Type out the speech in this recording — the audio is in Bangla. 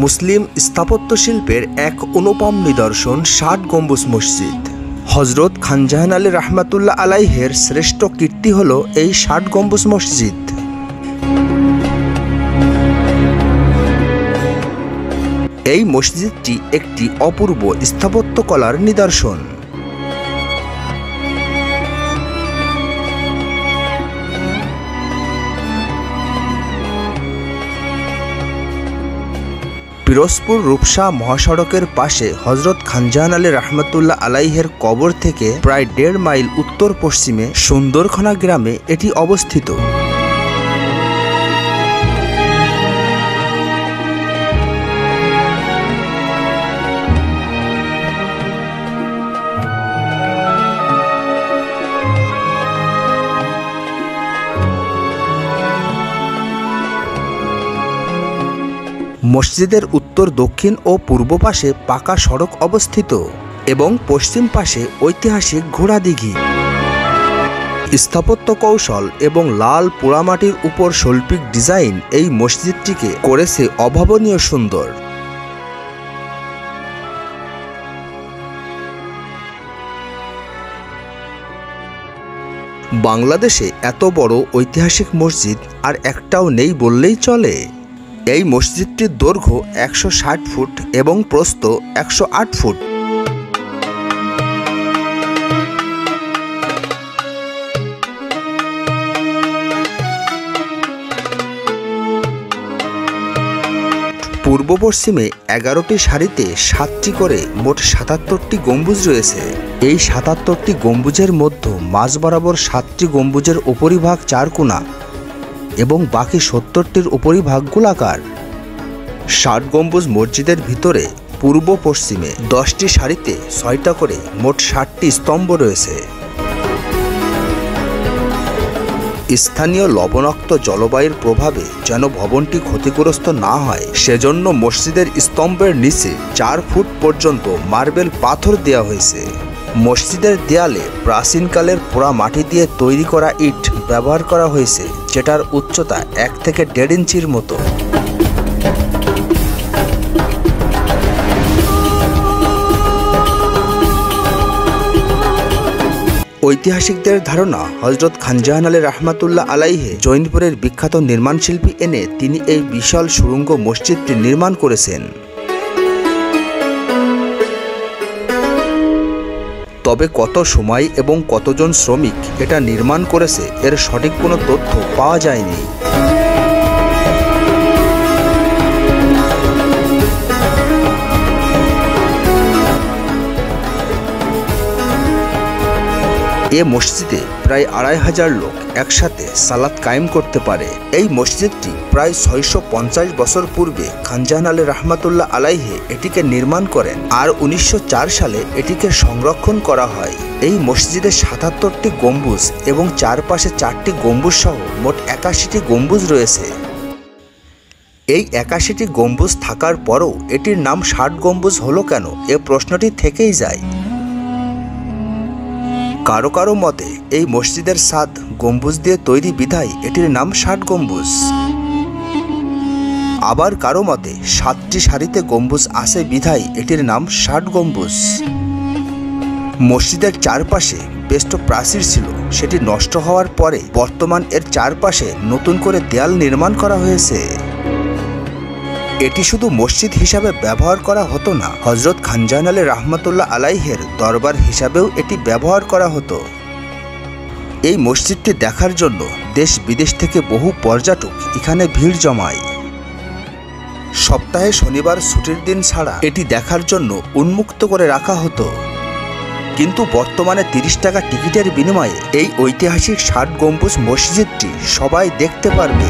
মুসলিম স্থাপত্য শিল্পের এক অনুপম নিদর্শন ৬০ গম্বুজ মসজিদ। হযরত খানজাহান আলী রাহমাতুল্লাহ আলাইহের শ্রেষ্ঠ কীর্তি হল এই ৬০ গম্বুজ মসজিদ। এই মসজিদটি একটি অপূর্ব স্থাপত্যকলার নিদর্শন। পিরোজপুর রূপসা মহাসড়কের পাশে হযরত খানজাহান আলী রাহমাতুল্লাহ আলাইহের কবর থেকে প্রায় ১.৫ মাইল উত্তর পশ্চিমে সুন্দরখনা গ্রামে এটি অবস্থিত। মসজিদের উত্তর, দক্ষিণ ও পূর্ব পাশে পাকা সড়ক অবস্থিত এবং পশ্চিম পাশে ঐতিহাসিক ঘোড়াদিঘি। স্থাপত্য কৌশল এবং লাল পোড়ামাটির উপর শৈল্পিক ডিজাইন এই মসজিদটিকে করেছে অভাবনীয় সুন্দর। বাংলাদেশে এত বড় ঐতিহাসিক মসজিদ আর একটাও নেই বললেই চলে। এই মসজিদটির দৈর্ঘ্য ১৬০ ফুট এবং প্রস্থ ১০৮ ফুট। পূর্ব পশ্চিমে ১১টি সারিতে ৭টি করে মোট ৭৭টি গম্বুজ রয়েছে। এই ৭৭টি গম্বুজের মধ্যে মাঝ বরাবর ৭টি গম্বুজের উপরিভাগ চারকোনা এবং বাকি ৭০টির উপরিভাগ গোলাকার। ৬০ গম্বুজ মসজিদের ভিতরে পূর্ব পশ্চিমে ১০টি সারিতে ৬টা করে মোট ৬০টি স্তম্ভ রয়েছে। স্থানীয় লবণাক্ত জলবায়ুর প্রভাবে যেন ভবনটি ক্ষতিগ্রস্ত না হয় সেজন্য মসজিদের স্তম্ভের নিচে ৪ ফুট পর্যন্ত মার্বেল পাথর দেওয়া হয়েছে। মসজিদের দেয়ালে প্রাচীনকালের পোড়া মাটি দিয়ে তৈরি করা ইট ব্যবহার করা হয়েছে, যেটার উচ্চতা ১ থেকে ১.৫ ইঞ্চির মতো। ঐতিহাসিকদের ধারণা, হযরত খানজাহান আলী রাহমাতুল্লাহ আলাইহে জৈনপুরের বিখ্যাত নির্মাণ শিল্পী এনে তিনি এই বিশাল সুড়ঙ্গ মসজিদটি নির্মাণ করেছেন। তবে কত সময় এবং কতজন শ্রমিক এটা নির্মাণ করেছে এর সঠিক কোনো তথ্য পাওয়া যায়নি। এ মসজিদে প্রায় ২৫০০ লোক একসাথে সালাত কায়েম করতে পারে। এই মসজিদটি প্রায় ৬৫০ বছর পূর্বে খানজাহান আলী রাহমাতুল্লাহ আলাইহে এটিকে নির্মাণ করেন আর ১৯০৪ সালে এটিকে সংরক্ষণ করা হয়। এই মসজিদে ৭৭টি গম্বুজ এবং চারপাশে ৪টি গম্বুজ সহ মোট ৮১টি গম্বুজ রয়েছে। এই ৮১টি গম্বুজ থাকার পরও এটির নাম ৬০ গম্বুজ হলো কেন, এ প্রশ্নটি থেকেই যায়। কারো কারো মতে এই মসজিদের ছাদ গম্বুজ দিয়ে তৈরি বিধায় এটির নাম ৬০ গম্বুজ। আবার কারো মতে ৭টি সারিতে গম্বুজ আছে বিধায় এটির নাম ৬০ গম্বুজ। মসজিদের চারপাশে বেষ্ট প্রাচীর ছিল, সেটি নষ্ট হওয়ার পরে বর্তমান এর চারপাশে নতুন করে দেয়াল নির্মাণ করা হয়েছে। এটি শুধু মসজিদ হিসাবে ব্যবহার করা হতো না, হযরত খানজাহান আলী রাহমাতুল্লাহ আলাইহের দরবার হিসাবেও এটি ব্যবহার করা হতো। এই মসজিদটি দেখার জন্য দেশ বিদেশ থেকে বহু পর্যটক এখানে ভিড় জমায়। সপ্তাহে শনিবার ছুটির দিন ছাড়া এটি দেখার জন্য উন্মুক্ত করে রাখা হতো। কিন্তু বর্তমানে ৩০ টাকা টিকিটের বিনিময়ে এই ঐতিহাসিক ৬০ গম্বুজ মসজিদটি সবাই দেখতে পারবে।